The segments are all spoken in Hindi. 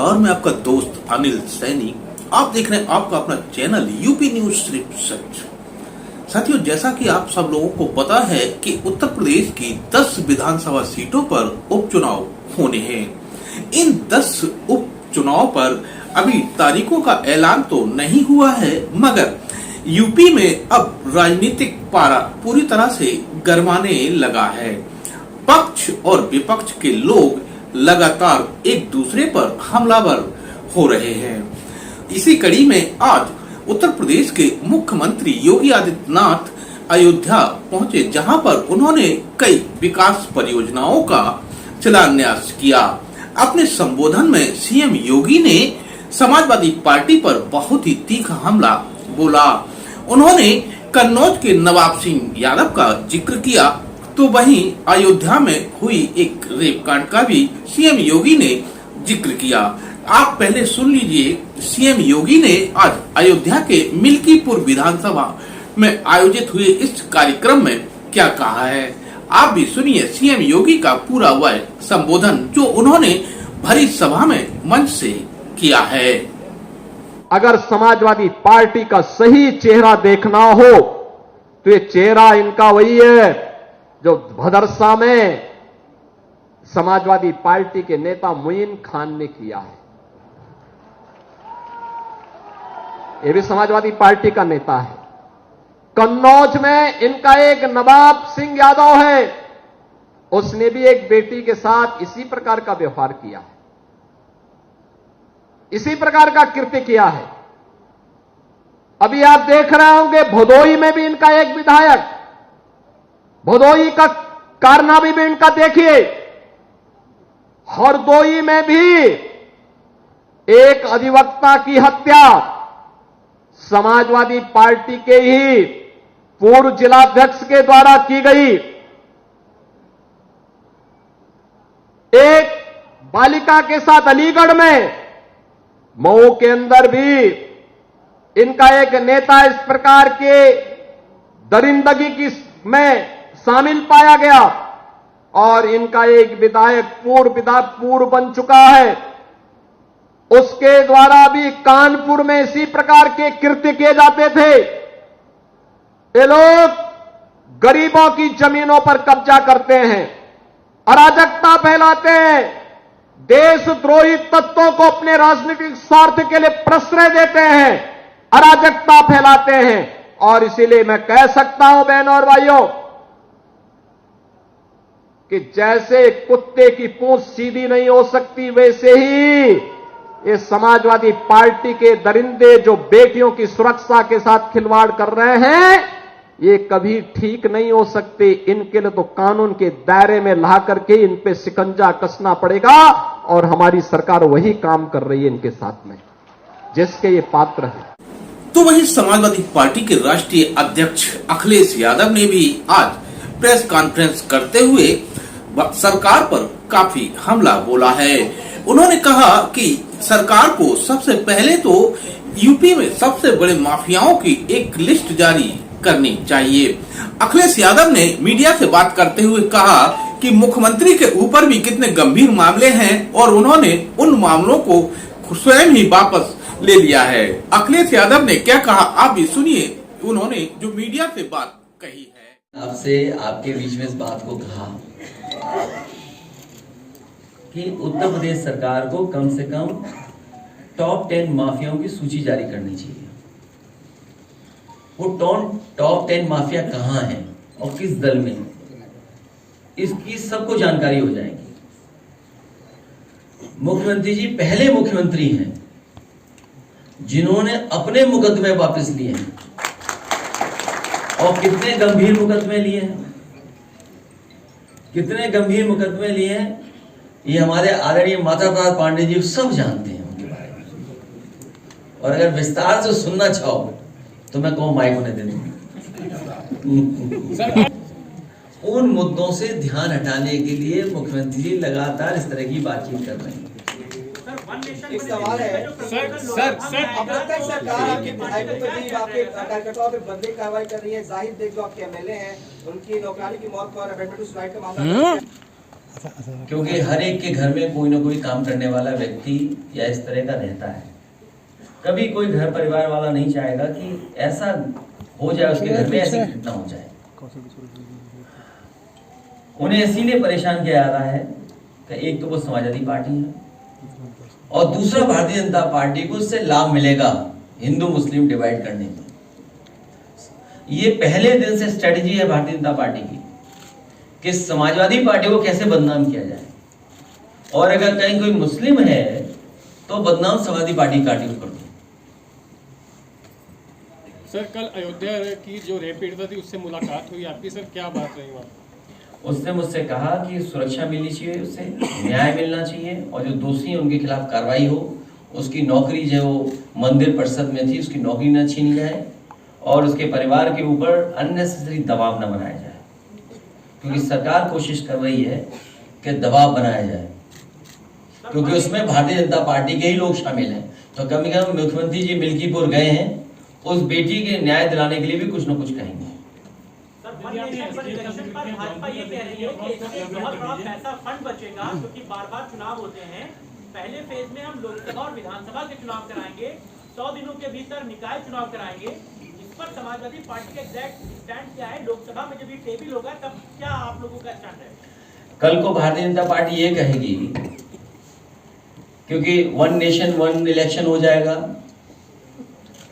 नमस्कार, मैं आपका दोस्त अनिल सैनी। आप देख रहे हैं आपका अपना चैनल यूपी न्यूज सिर्फ सच। साथियों, जैसा कि आप सब लोगों को पता है कि उत्तर प्रदेश की 10 विधानसभा सीटों पर उपचुनाव होने हैं। इन 10 उपचुनाव पर अभी तारीखों का ऐलान तो नहीं हुआ है, मगर यूपी में अब राजनीतिक पारा पूरी तरह से गरमाने लगा है। पक्ष और विपक्ष के लोग लगातार एक दूसरे पर हमलावर हो रहे हैं। इसी कड़ी में आज उत्तर प्रदेश के मुख्यमंत्री योगी आदित्यनाथ अयोध्या पहुंचे, जहां पर उन्होंने कई विकास परियोजनाओं का शिलान्यास किया। अपने संबोधन में सीएम योगी ने समाजवादी पार्टी पर बहुत ही तीखा हमला बोला। उन्होंने कन्नौज के नवाब सिंह यादव का जिक्र किया, तो वहीं अयोध्या में हुई एक रेप कांड का भी सीएम योगी ने जिक्र किया। आप पहले सुन लीजिए सीएम योगी ने आज अयोध्या के मिल्कीपुर विधानसभा में आयोजित हुए इस कार्यक्रम में क्या कहा है। आप भी सुनिए सीएम योगी का पूरा वह संबोधन जो उन्होंने भरी सभा में मंच से किया है। अगर समाजवादी पार्टी का सही चेहरा देखना हो तो ये चेहरा इनका वही है जो भदरसा में समाजवादी पार्टी के नेता मुइन खान ने किया है। ये भी समाजवादी पार्टी का नेता है। कन्नौज में इनका एक नवाब सिंह यादव है, उसने भी एक बेटी के साथ इसी प्रकार का व्यवहार किया है, इसी प्रकार का कृत्य किया है। अभी आप देख रहे होंगे भदोई में भी इनका एक विधायक, भदोई का कारनामा भी इनका देखिए। हरदोई में भी एक अधिवक्ता की हत्या समाजवादी पार्टी के ही पूर्व जिलाध्यक्ष के द्वारा की गई। एक बालिका के साथ अलीगढ़ में, मऊ के अंदर भी इनका एक नेता इस प्रकार के दरिंदगी की में शामिल पाया गया और इनका एक विधायक पूर्व बन चुका है, उसके द्वारा भी कानपुर में इसी प्रकार के कृत्य किए जाते थे। ये लोग गरीबों की जमीनों पर कब्जा करते हैं, अराजकता फैलाते हैं, देशद्रोही तत्वों को अपने राजनीतिक स्वार्थ के लिए प्रश्रय देते हैं, अराजकता फैलाते हैं। और इसीलिए मैं कह सकता हूं बहनों और भाइयों कि जैसे कुत्ते की पूंछ सीधी नहीं हो सकती, वैसे ही ये समाजवादी पार्टी के दरिंदे जो बेटियों की सुरक्षा के साथ खिलवाड़ कर रहे हैं, ये कभी ठीक नहीं हो सकते। इनके लिए तो कानून के दायरे में ला करके इन पे शिकंजा कसना पड़ेगा और हमारी सरकार वही काम कर रही है इनके साथ में, जिसके ये पात्र है। तो वही समाजवादी पार्टी के राष्ट्रीय अध्यक्ष अखिलेश यादव ने भी आज प्रेस कॉन्फ्रेंस करते हुए सरकार पर काफी हमला बोला है। उन्होंने कहा कि सरकार को सबसे पहले तो यूपी में सबसे बड़े माफियाओं की एक लिस्ट जारी करनी चाहिए। अखिलेश यादव ने मीडिया से बात करते हुए कहा कि मुख्यमंत्री के ऊपर भी कितने गंभीर मामले हैं और उन्होंने उन मामलों को स्वयं ही वापस ले लिया है। अखिलेश यादव ने क्या कहा, आप भी सुनिए उन्होंने जो मीडिया से बात कही है। आपसे आपके बीच में इस बात को कहा कि उत्तर प्रदेश सरकार को कम से कम टॉप 10 माफियाओं की सूची जारी करनी चाहिए। वो टॉप 10 माफिया कहां हैं और किस दल में, इसकी सबको जानकारी हो जाएगी। मुख्यमंत्री जी पहले मुख्यमंत्री हैं जिन्होंने अपने मुकदमे वापस लिए हैं, और कितने गंभीर मुकदमे लिए हैं, कितने गंभीर मुकदमे लिए हैं, ये हमारे आदरणीय माता प्रसाद पांडे जी सब जानते हैं उनके बारे में। और अगर विस्तार से सुनना चाहो तो मैं कहूं माइक उन्हें दे दूं। उन मुद्दों से ध्यान हटाने के लिए मुख्यमंत्री जी लगातार इस तरह की बातचीत कर रहे हैं। एक सवाल है सर अब तक सरकार आपके विधायकों पे भी आपके कार्यकर्ताओं पे बदले कार्रवाई कर रही है। जाहिर देख जो आपके एमएलए हैं, उनकी नौकरानी की मौत पर अमेंडमेंट टू सुसाइड का मामला क्योंकि हर एक के घर में कोई ना कोई काम करने वाला व्यक्ति या इस तरह का रहता है। कभी कोई घर परिवार वाला नहीं चाहेगा कि ऐसा हो जाए, उसके घर में ऐसी घटना हो जाए। उन्हें इसीलिए परेशान किया जा रहा है कि एक तो वो समाजवादी पार्टी है और दूसरा भारतीय जनता पार्टी को इससे लाभ मिलेगा हिंदू मुस्लिम डिवाइड करने में। ये पहले दिन से स्ट्रेटजी है भारतीय जनता पार्टी की कि समाजवादी पार्टी को कैसे बदनाम किया जाए, और अगर कहीं कोई मुस्लिम है तो बदनाम समाजवादी पार्टी का कर दो। सर कल अयोध्या की जो रेप पीड़िता थी उससे मुलाकात हुई आपकी, सर क्या बात रही वहाँ? उसने मुझसे कहा कि सुरक्षा मिलनी चाहिए, उसे न्याय मिलना चाहिए और जो दोषी है उनके खिलाफ कार्रवाई हो, उसकी नौकरी जो मंदिर परिषद में थी उसकी नौकरी न छीनी जाए और उसके परिवार के ऊपर अननेसेसरी दबाव न बनाया जाए, क्योंकि सरकार कोशिश कर रही है कि दबाव बनाया जाए, क्योंकि उसमें भारतीय जनता पार्टी के ही लोग शामिल हैं। तो कम से कम मुख्यमंत्री जी मिल्कीपुर गए हैं, उस बेटी के न्याय दिलाने के लिए भी कुछ न कुछ कहेंगे। भाजपा ये कह रही है कि इससे बहुत बड़ा पैसा फंड बचेगा, क्योंकि बार-बार चुनाव होते हैं। पहले फेज में हम लोकसभा और विधानसभा के चुनाव कराएंगे, 100 दिनों के भीतर निकाय चुनाव कराएंगे। इस पर समाजवादी पार्टी का एग्जैक्ट स्टैंड क्या है? लोकसभा में जब ये टेबल होगा तब क्या आप लोगों का स्टैंड है? कल को भारतीय जनता पार्टी ये कहेगी, क्योंकि 1 नेशन 1 इलेक्शन हो जाएगा।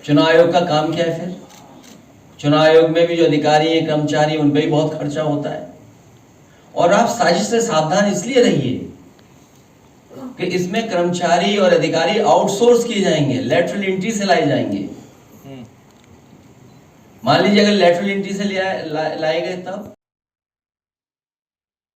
चुनाव आयोग का काम क्या है? फिर चुनाव आयोग में भी जो अधिकारी हैं, कर्मचारी, उन पर भी बहुत खर्चा होता है। और आप साजिश से सावधान इसलिए रहिए कि इसमें कर्मचारी और अधिकारी आउटसोर्स किए जाएंगे, लेटरल एंट्री से लाए जाएंगे। मान लीजिए अगर लेटरल एंट्री से लाए गए तब